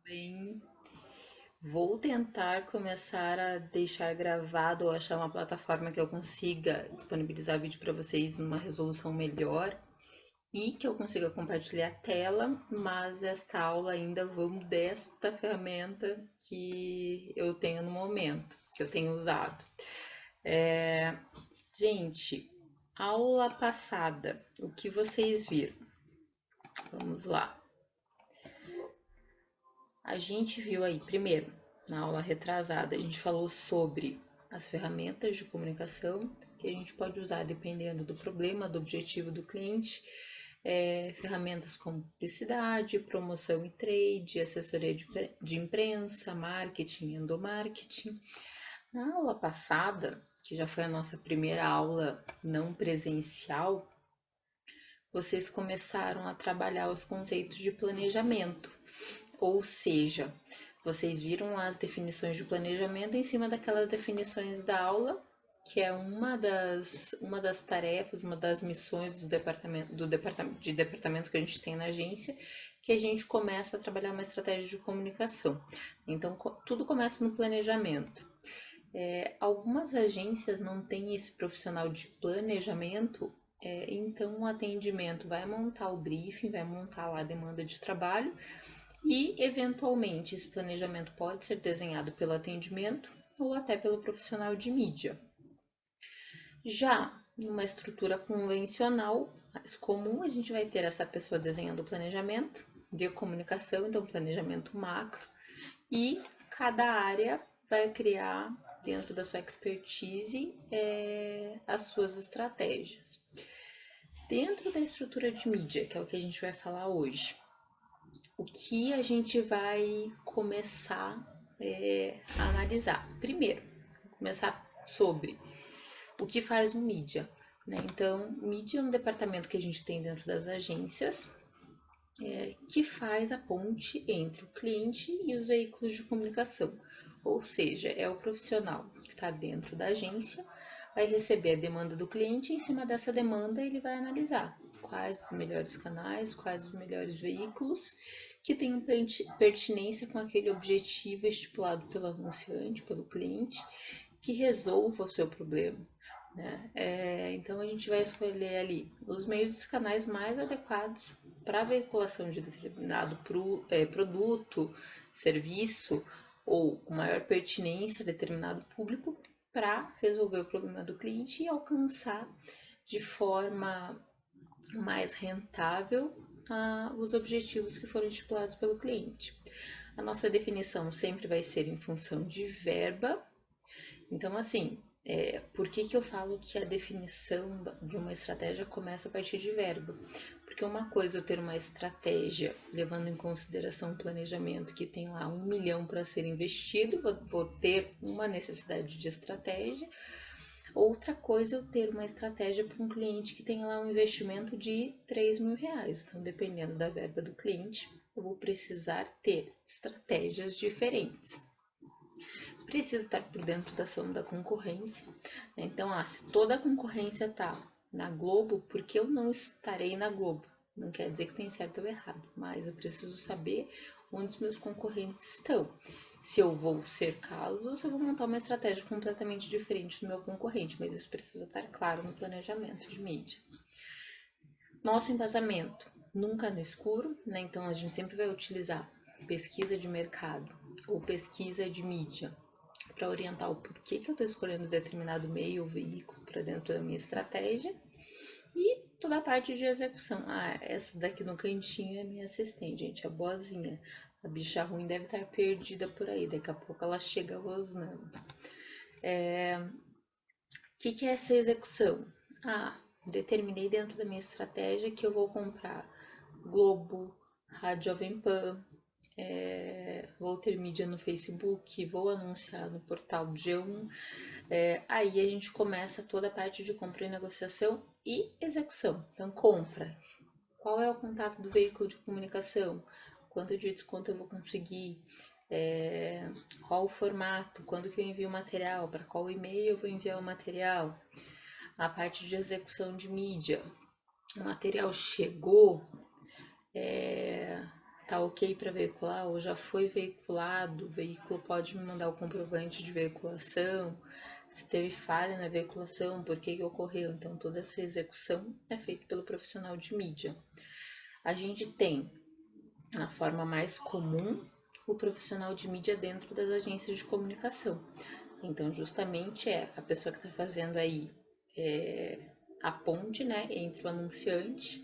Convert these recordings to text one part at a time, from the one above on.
Bem, vou tentar começar a deixar gravado ou achar uma plataforma que eu consiga disponibilizar vídeo para vocês numa resolução melhor e que eu consiga compartilhar a tela, mas esta aula ainda vamos desta ferramenta que eu tenho no momento, que eu tenho usado. Gente, aula passada, o que vocês viram? Vamos lá. A gente viu aí, primeiro, na aula retrasada, a gente falou sobre as ferramentas de comunicação que a gente pode usar dependendo do problema, do objetivo do cliente, ferramentas como publicidade, promoção e trade, assessoria de imprensa, marketing, endomarketing. Na aula passada, que já foi a nossa primeira aula não presencial, vocês começaram a trabalhar os conceitos de planejamento. Ou seja, vocês viram as definições de planejamento em cima daquelas definições da aula, que é uma das tarefas, uma das missões de departamentos que a gente tem na agência, que a gente começa a trabalhar uma estratégia de comunicação. Então, tudo começa no planejamento. Algumas agências não têm esse profissional de planejamento, então o atendimento vai montar o briefing, vai montar lá a demanda de trabalho e, eventualmente, esse planejamento pode ser desenhado pelo atendimento ou até pelo profissional de mídia. Já numa estrutura convencional, mais comum, a gente vai ter essa pessoa desenhando o planejamento de comunicação, então planejamento macro, e cada área vai criar, dentro da sua expertise, as suas estratégias. Dentro da estrutura de mídia, que é o que a gente vai falar hoje, o que a gente vai começar a analisar? Primeiro, começar sobre o que faz um mídia. Né? Então, mídia é um departamento que a gente tem dentro das agências, que faz a ponte entre o cliente e os veículos de comunicação. Ou seja, é o profissional que está dentro da agência, vai receber a demanda do cliente e em cima dessa demanda ele vai analisar quais os melhores canais, quais os melhores veículos que tenham pertinência com aquele objetivo estipulado pelo anunciante, pelo cliente, que resolva o seu problema. Né? Então a gente vai escolher ali os meios e canais mais adequados para a veiculação de determinado produto, serviço ou com maior pertinência a determinado público para resolver o problema do cliente e alcançar de forma mais rentável os objetivos que foram estipulados pelo cliente. A nossa definição sempre vai ser em função de verba. Então, assim, por que eu falo que a definição de uma estratégia começa a partir de verba? Porque uma coisa é eu ter uma estratégia levando em consideração o planejamento que tem lá 1 milhão para ser investido, vou ter uma necessidade de estratégia. Outra coisa é eu ter uma estratégia para um cliente que tem lá um investimento de 3 mil reais. Então, dependendo da verba do cliente, eu vou precisar ter estratégias diferentes. Preciso estar por dentro da ação da concorrência. Então, se toda a concorrência está na Globo, por que eu não estarei na Globo? Não quer dizer que tem certo ou errado, mas eu preciso saber onde os meus concorrentes estão. Se eu vou cercá-los ou se eu vou montar uma estratégia completamente diferente do meu concorrente, mas isso precisa estar claro no planejamento de mídia. Nosso embasamento nunca no escuro, né? Então a gente sempre vai utilizar pesquisa de mercado ou pesquisa de mídia para orientar o porquê que eu estou escolhendo determinado meio ou veículo para dentro da minha estratégia. E toda a parte de execução. Essa daqui no cantinho é minha assistente, gente, a boazinha. A bicha ruim deve estar perdida por aí, daqui a pouco ela chega rosnando. O que é essa execução? Determinei dentro da minha estratégia que eu vou comprar Globo, Rádio Jovem Pan, vou ter mídia no Facebook, vou anunciar no portal do G1. Aí a gente começa toda a parte de compra e negociação e execução. Então, compra. Qual é o contato do veículo de comunicação? Quanto de desconto eu vou conseguir? Qual o formato? Quando que eu envio o material? Para qual e-mail eu vou enviar o material? A parte de execução de mídia. O material chegou? tá ok para veicular ou já foi veiculado, o veículo pode me mandar o comprovante de veiculação, se teve falha na veiculação, por que ocorreu. Então, toda essa execução é feita pelo profissional de mídia. A gente tem, na forma mais comum, o profissional de mídia dentro das agências de comunicação. Então, justamente é a pessoa que está fazendo aí a ponte, né, entre o anunciante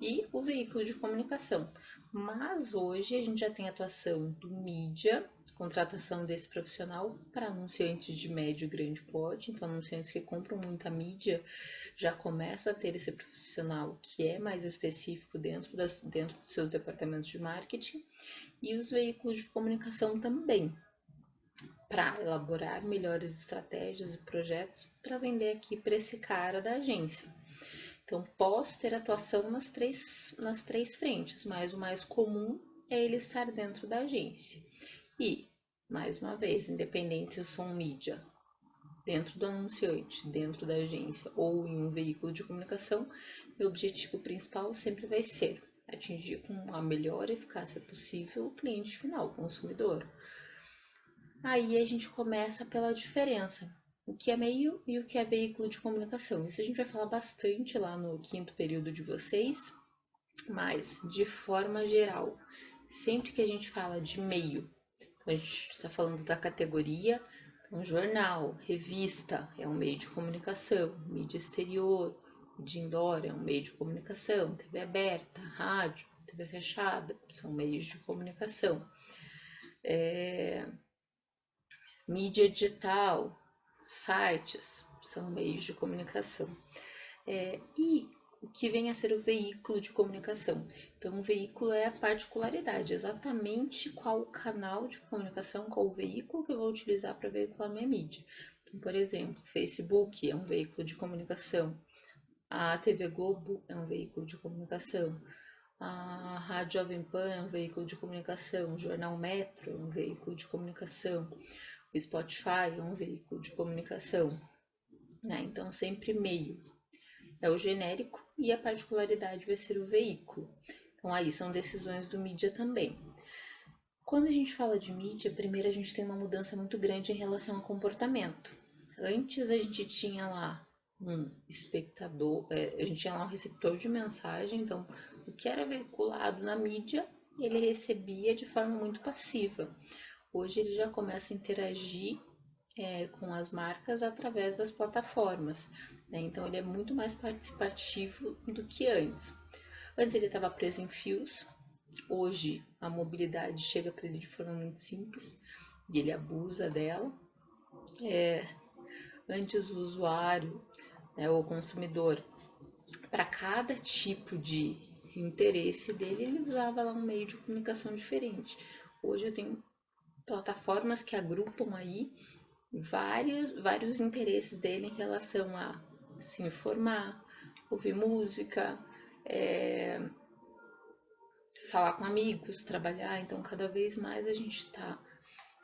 e o veículo de comunicação. Mas hoje a gente já tem atuação do mídia, contratação desse profissional para anunciantes de médio e grande porte, então anunciantes que compram muita mídia já começa a ter esse profissional que é mais específico dentro dos seus departamentos de marketing, e os veículos de comunicação também, para elaborar melhores estratégias e projetos para vender aqui para esse cara da agência. Então, posso ter atuação nas três frentes, mas o mais comum é ele estar dentro da agência. E, mais uma vez, independente se eu sou um mídia dentro do anunciante, dentro da agência ou em um veículo de comunicação, meu objetivo principal sempre vai ser atingir com a melhor eficácia possível o cliente final, o consumidor. Aí a gente começa pela diferença, o que é meio e o que é veículo de comunicação. Isso a gente vai falar bastante lá no 5º período de vocês, mas de forma geral, sempre que a gente fala de meio, então a gente está falando da categoria, então jornal, revista é um meio de comunicação, mídia exterior, mídia indoor é um meio de comunicação, TV aberta, rádio, TV fechada, são meios de comunicação. Mídia digital, sites, são meios de comunicação. E o que vem a ser o veículo de comunicação? Então, o veículo é a particularidade, exatamente qual o canal de comunicação, qual o veículo que eu vou utilizar para veicular minha mídia. Então, por exemplo, Facebook é um veículo de comunicação, a TV Globo é um veículo de comunicação, a Rádio Jovem Pan é um veículo de comunicação, o Jornal Metro é um veículo de comunicação, o Spotify é um veículo de comunicação, né? Então, sempre meio é o genérico e a particularidade vai ser o veículo. Então, aí são decisões do mídia também. Quando a gente fala de mídia, primeiro a gente tem uma mudança muito grande em relação ao comportamento. Antes a gente tinha lá um espectador, a gente tinha lá um receptor de mensagem, então o que era veiculado na mídia, ele recebia de forma muito passiva. Hoje ele já começa a interagir com as marcas através das plataformas, né? Então ele é muito mais participativo do que antes. Antes ele estava preso em fios, hoje a mobilidade chega para ele de forma muito simples e ele abusa dela. Antes o usuário, né, o consumidor, para cada tipo de interesse dele, ele usava lá um meio de comunicação diferente. Hoje eu tenho plataformas que agrupam aí vários interesses dele em relação a se informar, ouvir música, falar com amigos, trabalhar. Então, cada vez mais a gente está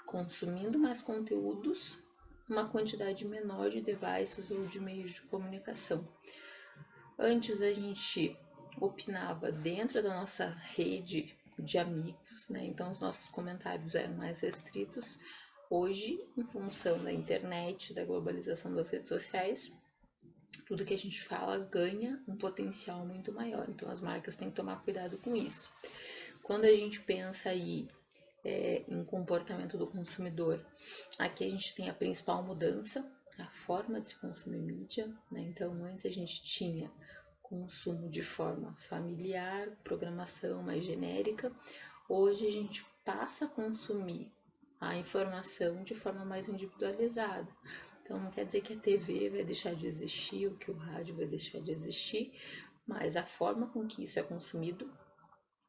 consumindo mais conteúdos, uma quantidade menor de devices ou de meios de comunicação. Antes a gente opinava dentro da nossa rede de amigos, né? Então os nossos comentários eram mais restritos. Hoje, em função da internet, da globalização das redes sociais, tudo que a gente fala ganha um potencial muito maior. Então as marcas têm que tomar cuidado com isso. Quando a gente pensa aí em comportamento do consumidor, aqui a gente tem a principal mudança, a forma de se consumir mídia, né? Então antes a gente tinha consumo de forma familiar, programação mais genérica. Hoje a gente passa a consumir a informação de forma mais individualizada. Então não quer dizer que a TV vai deixar de existir ou que o rádio vai deixar de existir, mas a forma com que isso é consumido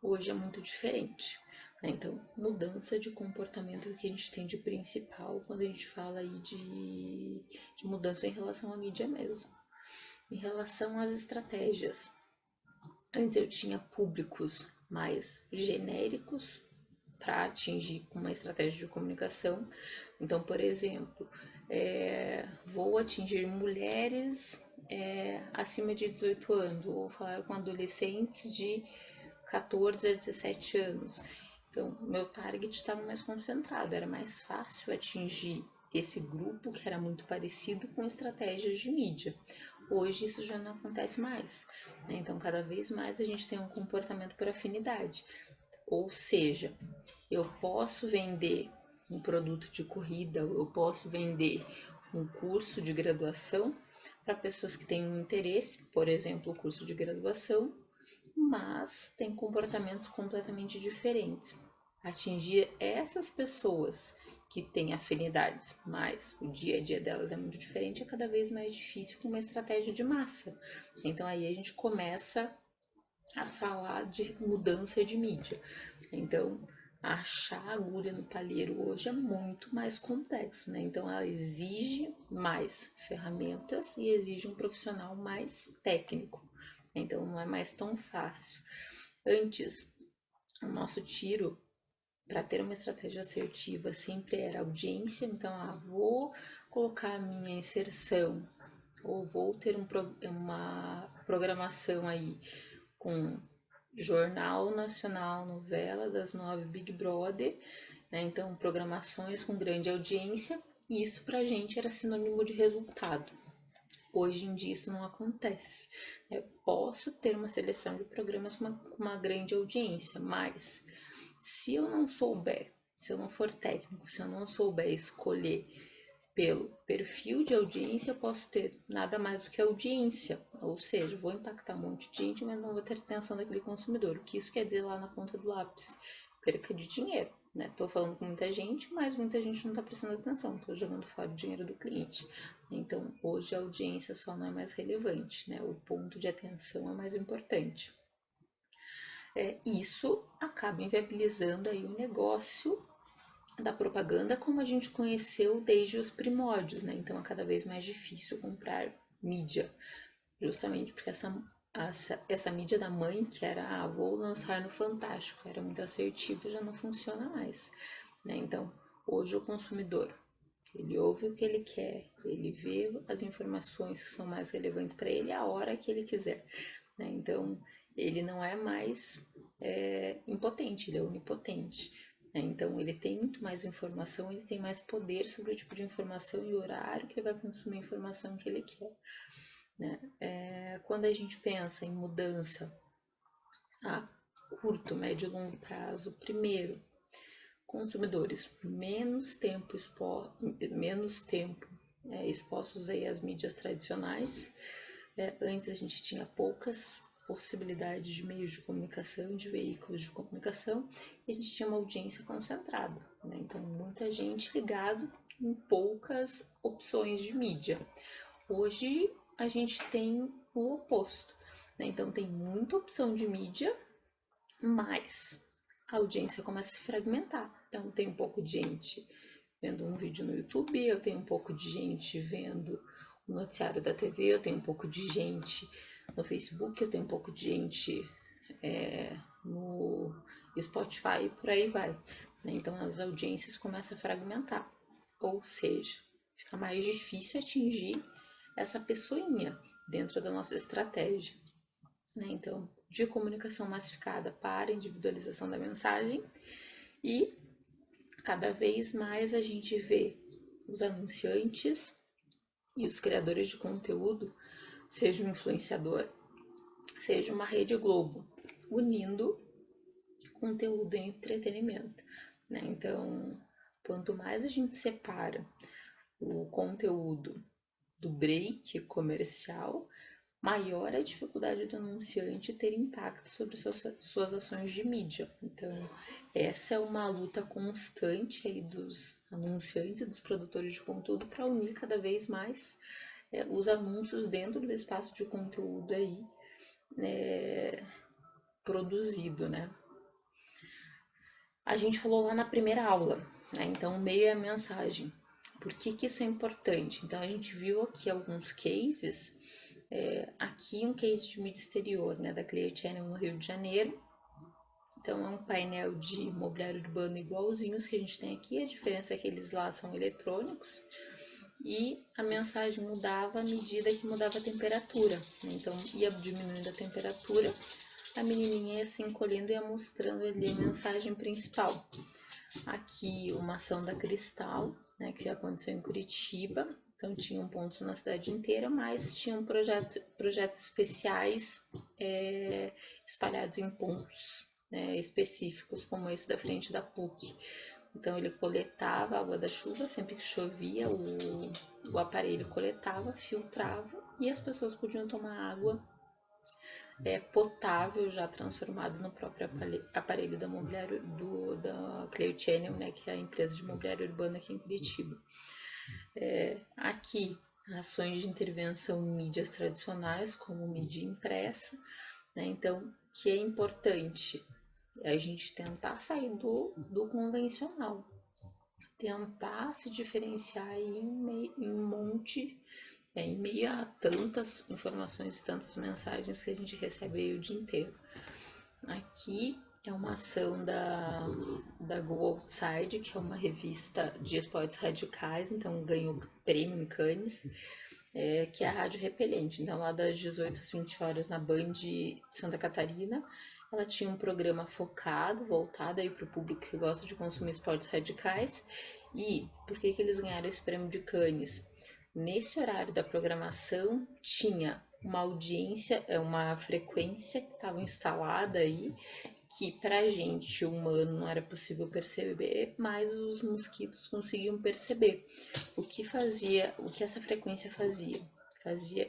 hoje é muito diferente. Então, mudança de comportamento que a gente tem de principal quando a gente fala aí de mudança em relação à mídia mesmo. Em relação às estratégias, antes eu tinha públicos mais genéricos para atingir com uma estratégia de comunicação. Então, por exemplo, vou atingir mulheres acima de 18 anos, vou falar com adolescentes de 14 a 17 anos. Então, meu target estava mais concentrado, era mais fácil atingir esse grupo que era muito parecido com estratégias de mídia. Hoje isso já não acontece mais, né? Então, cada vez mais a gente tem um comportamento por afinidade. Ou seja, eu posso vender um produto de corrida, eu posso vender um curso de graduação para pessoas que têm um interesse, por exemplo, o curso de graduação, mas tem comportamentos completamente diferentes. Atingir essas pessoas que têm afinidades, mas o dia a dia delas é muito diferente, é cada vez mais difícil com uma estratégia de massa. Então aí a gente começa a falar de mudança de mídia. Então, achar agulha no palheiro hoje é muito mais complexo, né? Então, ela exige mais ferramentas e exige um profissional mais técnico. Então, não é mais tão fácil. Antes, o nosso tiro para ter uma estratégia assertiva sempre era audiência. Então, vou colocar a minha inserção ou vou ter uma programação aí com Jornal Nacional, novela das 9, Big Brother, né? Então programações com grande audiência, e isso pra gente era sinônimo de resultado. Hoje em dia isso não acontece. Eu posso ter uma seleção de programas com uma grande audiência, mas se eu não souber, se eu não for técnico, se eu não souber escolher pelo perfil de audiência, eu posso ter nada mais do que audiência, ou seja, vou impactar um monte de gente, mas não vou ter atenção daquele consumidor. O que isso quer dizer lá na ponta do lápis? Perca de dinheiro, né? Tô falando com muita gente, mas muita gente não tá prestando atenção, tô jogando fora o dinheiro do cliente. Então, hoje a audiência só não é mais relevante, né? O ponto de atenção é mais importante. Isso acaba inviabilizando aí o negócio da propaganda como a gente conheceu desde os primórdios, né? Então é cada vez mais difícil comprar mídia, justamente porque essa mídia da mãe, que era, vou lançar no Fantástico, era muito assertiva, já não funciona mais, né? Então, hoje o consumidor, ele ouve o que ele quer, ele vê as informações que são mais relevantes para ele a hora que ele quiser, né? Então, ele não é mais impotente, ele é onipotente. Então, ele tem muito mais informação, ele tem mais poder sobre o tipo de informação e o horário que ele vai consumir a informação que ele quer. Né? Quando a gente pensa em mudança a curto, médio e longo prazo, primeiro, consumidores menos tempo expostos aí às mídias tradicionais. Antes a gente tinha poucas possibilidades de meios de comunicação, de veículos de comunicação, e a gente tinha uma audiência concentrada, né? Então muita gente ligado em poucas opções de mídia. Hoje a gente tem o oposto, né? Então tem muita opção de mídia, mas a audiência começa a se fragmentar. Então tem um pouco de gente vendo um vídeo no YouTube, eu tenho um pouco de gente vendo o noticiário da TV, eu tenho um pouco de gente no Facebook, eu tenho um pouco de gente no Spotify e por aí vai. Né? Então as audiências começam a fragmentar, ou seja, fica mais difícil atingir essa pessoinha dentro da nossa estratégia. Né? Então, de comunicação massificada para individualização da mensagem, e cada vez mais a gente vê os anunciantes e os criadores de conteúdo, seja um influenciador, seja uma Rede Globo, unindo conteúdo e entretenimento. Né? Então, quanto mais a gente separa o conteúdo do break comercial, maior a dificuldade do anunciante ter impacto sobre suas ações de mídia. Então, essa é uma luta constante aí dos anunciantes e dos produtores de conteúdo para unir cada vez mais os anúncios dentro do espaço de conteúdo aí produzido, né? A gente falou lá na primeira aula, né? Então, o meio é a mensagem. Por que isso é importante? Então, a gente viu aqui alguns cases. Aqui um case de mídia exterior, né, da Clear Channel no Rio de Janeiro. Então é um painel de mobiliário urbano igualzinhos que a gente tem aqui, a diferença é que eles lá são eletrônicos e a mensagem mudava à medida que mudava a temperatura, né? Então ia diminuindo a temperatura, a menininha ia se encolhendo e ia mostrando ali a mensagem principal. Aqui uma ação da Cristal, né, que aconteceu em Curitiba. Então tinham pontos na cidade inteira, mas tinham projetos especiais espalhados em pontos, né, específicos, como esse da frente da PUC. Então ele coletava a água da chuva, sempre que chovia, o aparelho coletava, filtrava e as pessoas podiam tomar água potável, já transformado no próprio aparelho da mobiliário da Clear Channel, né, que é a empresa de mobiliário urbana aqui em Curitiba. Aqui, ações de intervenção em mídias tradicionais, como mídia impressa, né, então, que é importante a gente tentar sair do convencional, tentar se diferenciar em um monte, em meio a tantas informações e tantas mensagens que a gente recebe aí o dia inteiro. Aqui é uma ação da Go Outside, que é uma revista de esportes radicais, então ganhou prêmio em Cannes, que é a Rádio Repelente. Então, lá das 18 às 20 horas na Band de Santa Catarina, ela tinha um programa focado, voltado aí para o público que gosta de consumir esportes radicais. E por que eles ganharam esse prêmio de Cannes? Nesse horário da programação tinha uma audiência, uma frequência que estava instalada aí, que pra gente humano não era possível perceber, mas os mosquitos conseguiam perceber. O que essa frequência fazia?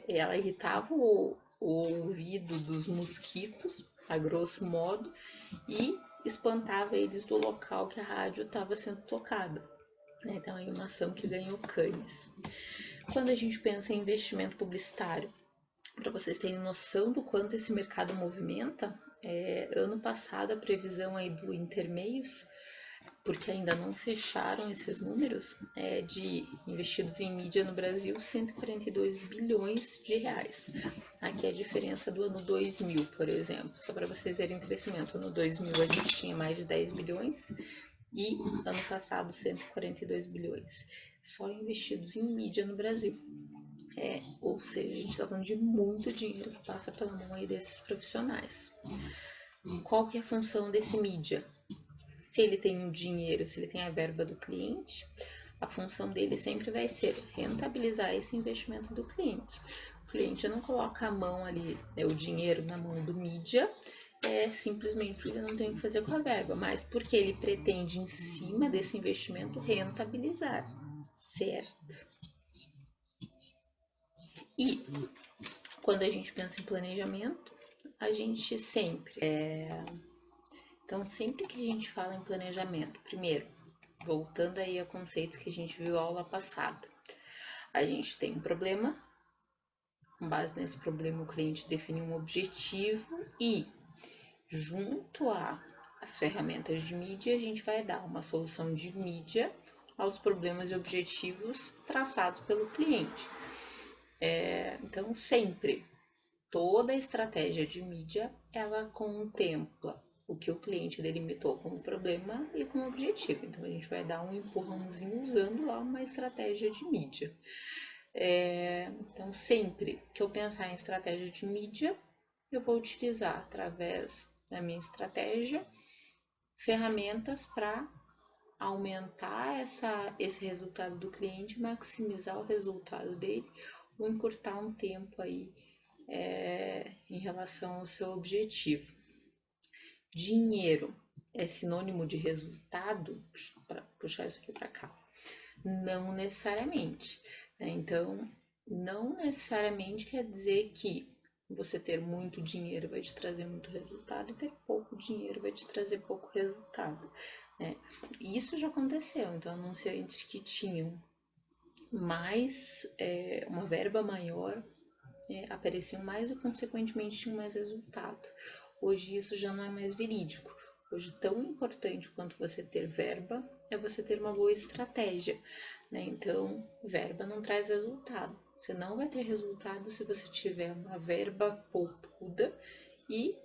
Ela irritava o ouvido dos mosquitos, a grosso modo, e espantava eles do local que a rádio estava sendo tocada. Então, é uma ação que ganhou Cannes. Quando a gente pensa em investimento publicitário, para vocês terem noção do quanto esse mercado movimenta, ano passado a previsão aí do Intermeios, porque ainda não fecharam esses números, de investidos em mídia no Brasil, 142 bilhões de reais. Aqui é a diferença do ano 2000, por exemplo, só para vocês verem o crescimento. No 2000 a gente tinha mais de 10 bilhões e ano passado 142 bilhões, só investidos em mídia no Brasil. Ou seja, a gente está falando de muito dinheiro que passa pela mão aí desses profissionais. Qual que é a função desse mídia? Se ele tem o dinheiro, se ele tem a verba do cliente, a função dele sempre vai ser rentabilizar esse investimento do cliente. O cliente não coloca a mão ali, o dinheiro na mão do mídia, simplesmente porque ele não tem o que fazer com a verba, mas porque ele pretende, em cima desse investimento, rentabilizar, certo? E quando a gente pensa em planejamento, a gente sempre... Então, sempre que a gente fala em planejamento, primeiro, voltando aí a conceitos que a gente viu na aula passada, a gente tem um problema, com base nesse problema o cliente define um objetivo e, junto às ferramentas de mídia, a gente vai dar uma solução de mídia aos problemas e objetivos traçados pelo cliente. Então, sempre, toda a estratégia de mídia, ela contempla o que o cliente delimitou como problema e como objetivo. Então, a gente vai dar um empurrãozinho usando lá uma estratégia de mídia. Então, sempre que eu pensar em estratégia de mídia, eu vou utilizar, através da minha estratégia, ferramentas para aumentar esse resultado do cliente, maximizar o resultado dele ou encurtar um tempo aí em relação ao seu objetivo. Dinheiro é sinônimo de resultado? Para puxar isso aqui para cá. Não necessariamente. Então, não necessariamente quer dizer que você ter muito dinheiro vai te trazer muito resultado e ter pouco dinheiro vai te trazer pouco resultado. Isso já aconteceu. Então, anunciantes que tinham uma verba maior apareciam mais e, consequentemente, tinham mais resultado. Hoje isso já não é mais verídico. Hoje, tão importante quanto você ter verba é você ter uma boa estratégia. Então, verba não traz resultado. Você não vai ter resultado se você tiver uma verba poupuda e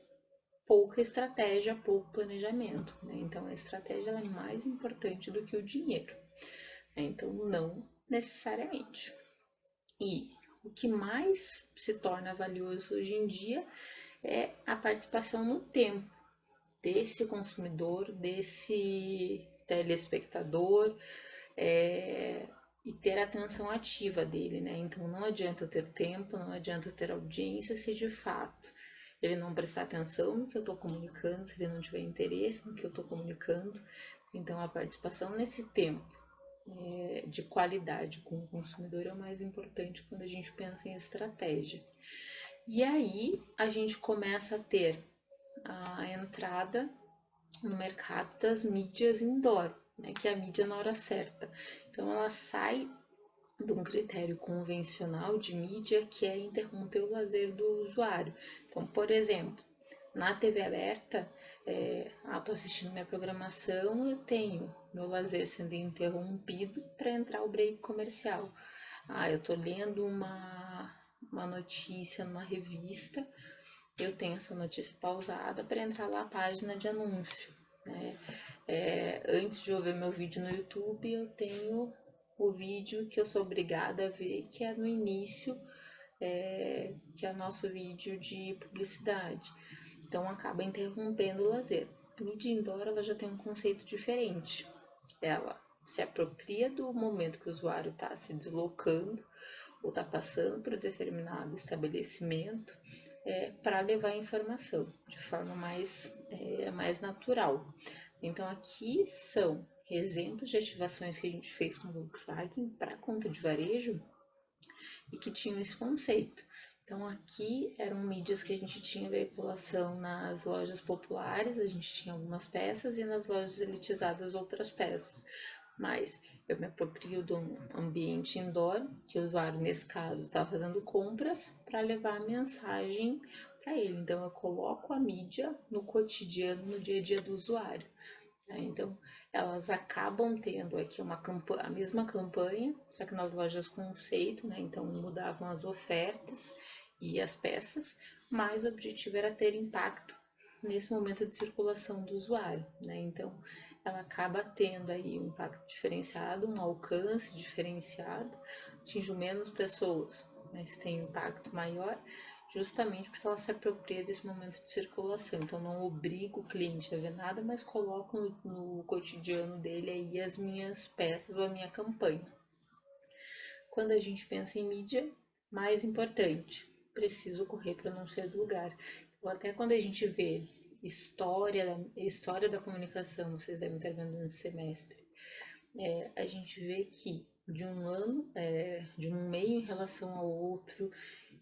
pouca estratégia, pouco planejamento. Então, a estratégia é mais importante do que o dinheiro. Então, não necessariamente. E o que mais se torna valioso hoje em dia é a participação no tempo desse consumidor, desse telespectador, e ter a atenção ativa dele, né? Então não adianta eu ter tempo, não adianta eu ter audiência se de fato ele não prestar atenção no que eu estou comunicando, se ele não tiver interesse no que eu estou comunicando. Então a participação nesse tempo de qualidade com o consumidor é o mais importante quando a gente pensa em estratégia. E aí a gente começa a ter a entrada no mercado das mídias indoor, né, que é a mídia na hora certa. Então ela sai de um critério convencional de mídia que é interromper o lazer do usuário. Então, por exemplo, na TV aberta, estou assistindo minha programação, eu tenho meu lazer sendo interrompido para entrar o break comercial. Eu estou lendo uma notícia numa revista, eu tenho essa notícia pausada para entrar lá a página de anúncio. Né? Antes de eu ver meu vídeo no YouTube, eu tenho o vídeo que eu sou obrigada a ver, que é no início, que é o nosso vídeo de publicidade. Então acaba interrompendo o lazer. A mídia indoor ela já tem um conceito diferente. Ela se apropria do momento que o usuário está se deslocando ou está passando por determinado estabelecimento para levar a informação de forma mais natural. Então aqui são exemplos de ativações que a gente fez com a Volkswagen para conta de varejo e que tinham esse conceito. Então aqui eram mídias que a gente tinha veiculação nas lojas populares, a gente tinha algumas peças e nas lojas elitizadas outras peças. Mas eu me aproprio de um ambiente indoor, que o usuário nesse caso está fazendo compras para levar a mensagem para ele. Então eu coloco a mídia no cotidiano, no dia a dia do usuário. Então, elas acabam tendo aqui a mesma campanha, só que nas lojas conceito, né? Então, mudavam as ofertas e as peças, mas o objetivo era ter impacto nesse momento de circulação do usuário, né? Então, ela acaba tendo aí um impacto diferenciado, um alcance diferenciado, atinge menos pessoas, mas tem um impacto maior, justamente porque ela se apropria desse momento de circulação. Então, não obrigo o cliente a ver nada, mas coloco no cotidiano dele aí as minhas peças ou a minha campanha. Quando a gente pensa em mídia, mais importante, preciso correr para não sair do lugar. Então, até quando a gente vê história da comunicação, vocês devem estar vendo nesse semestre, a gente vê que de um ano, de um meio em relação ao outro,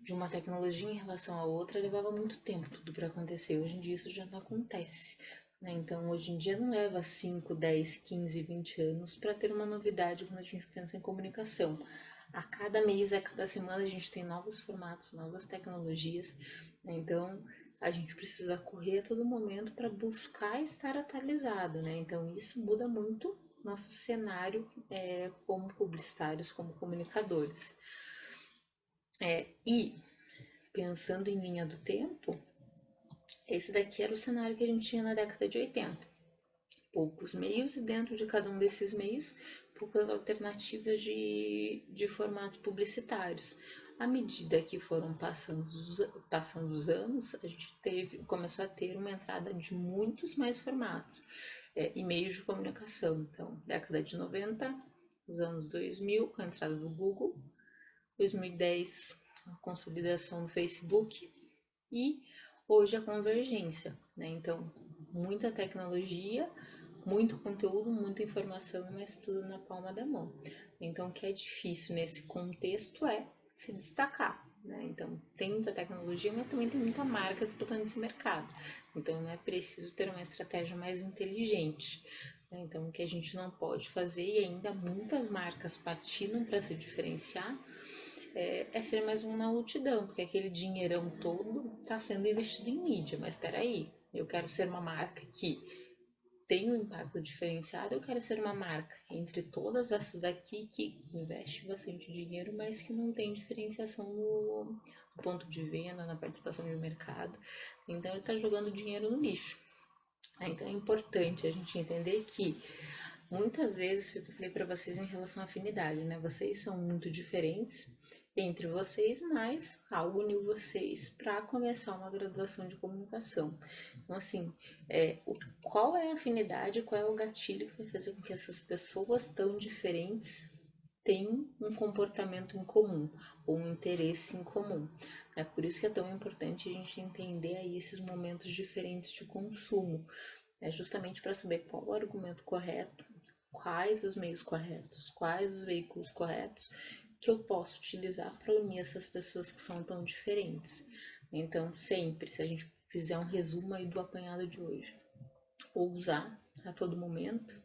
de uma tecnologia em relação a outra, levava muito tempo tudo para acontecer. Hoje em dia isso já não acontece. Né? Então, hoje em dia não leva 5, 10, 15, 20 anos para ter uma novidade quando a gente pensa em comunicação. A cada mês, a cada semana, a gente tem novos formatos, novas tecnologias. Né? Então, a gente precisa correr a todo momento para buscar estar atualizado. Né? Então, isso muda muito nosso cenário como publicitários, como comunicadores. E pensando em linha do tempo, esse daqui era o cenário que a gente tinha na década de 80. Poucos meios e dentro de cada um desses meios, poucas alternativas de formatos publicitários. À medida que foram passando os anos, a gente começou a ter uma entrada de muitos mais formatos e meios de comunicação. Então, década de 90, os anos 2000, com a entrada do Google, 2010, a consolidação do Facebook e hoje a convergência, né? Então, muita tecnologia, muito conteúdo, muita informação, mas tudo na palma da mão. Então, o que é difícil nesse contexto é se destacar, né? Então, tem muita tecnologia, mas também tem muita marca disputando esse mercado. Então, é preciso ter uma estratégia mais inteligente. Né? Então, o que a gente não pode fazer, e ainda muitas marcas patinam para se diferenciar, é ser mais um na multidão, porque aquele dinheirão todo está sendo investido em mídia. Mas espera aí, eu quero ser uma marca que tem um impacto diferenciado, eu quero ser uma marca entre todas essas daqui que investe bastante dinheiro, mas que não tem diferenciação no ponto de venda, na participação de mercado. Então ele está jogando dinheiro no lixo. Então é importante a gente entender que muitas vezes, foi o que eu falei para vocês em relação à afinidade, né? Vocês são muito diferentes, entre vocês, mas algo uniu vocês para começar uma graduação de comunicação. Então, assim, qual é a afinidade, qual é o gatilho que vai fazer com que essas pessoas tão diferentes tenham um comportamento em comum ou um interesse em comum? É por isso que é tão importante a gente entender aí esses momentos diferentes de consumo. É justamente para saber qual o argumento correto, quais os meios corretos, quais os veículos corretos que eu posso utilizar para unir essas pessoas que são tão diferentes. Então, sempre, se a gente fizer um resumo aí do apanhado de hoje, ousar a todo momento,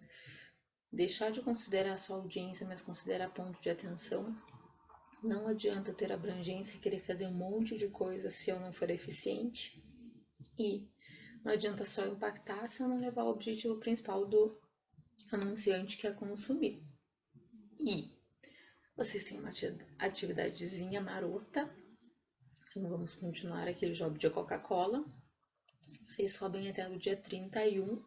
deixar de considerar só audiência, mas considerar ponto de atenção. Não adianta ter abrangência e querer fazer um monte de coisa se eu não for eficiente. E não adianta só impactar se eu não levar o objetivo principal do anunciante, que é consumir. E vocês têm uma atividadezinha marota. Então vamos continuar aquele job de Coca-Cola. Vocês sobem até o dia 31.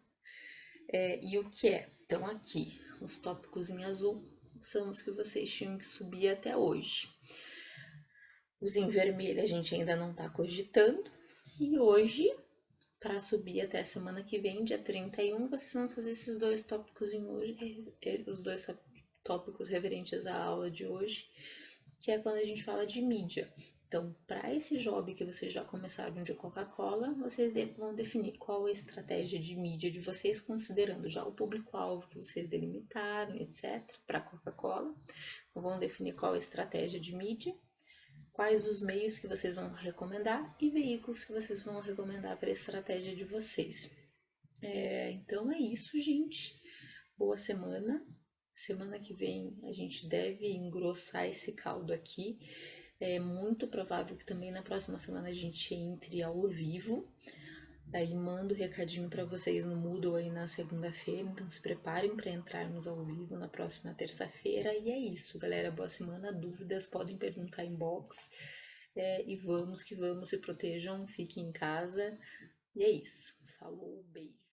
E o que é? Então aqui, os tópicos em azul são os que vocês tinham que subir até hoje. Os em vermelho a gente ainda não está cogitando. E hoje, para subir até a semana que vem, dia 31, vocês vão fazer esses dois tópicos em hoje, os dois tópicos referentes à aula de hoje, que é quando a gente fala de mídia. Então, para esse job que vocês já começaram de Coca-Cola, vocês vão definir qual é a estratégia de mídia de vocês, considerando já o público-alvo que vocês delimitaram, etc., para Coca-Cola. Então, vão definir qual é a estratégia de mídia, quais os meios que vocês vão recomendar e veículos que vocês vão recomendar para a estratégia de vocês. Então é isso, gente. Boa semana. Semana que vem a gente deve engrossar esse caldo aqui. É muito provável que também na próxima semana a gente entre ao vivo. Daí mando o recadinho para vocês no Moodle aí na segunda-feira. Então se preparem para entrarmos ao vivo na próxima terça-feira. E é isso, galera. Boa semana. Dúvidas podem perguntar em box. E vamos que vamos, se protejam, fiquem em casa. E é isso. Falou, beijo.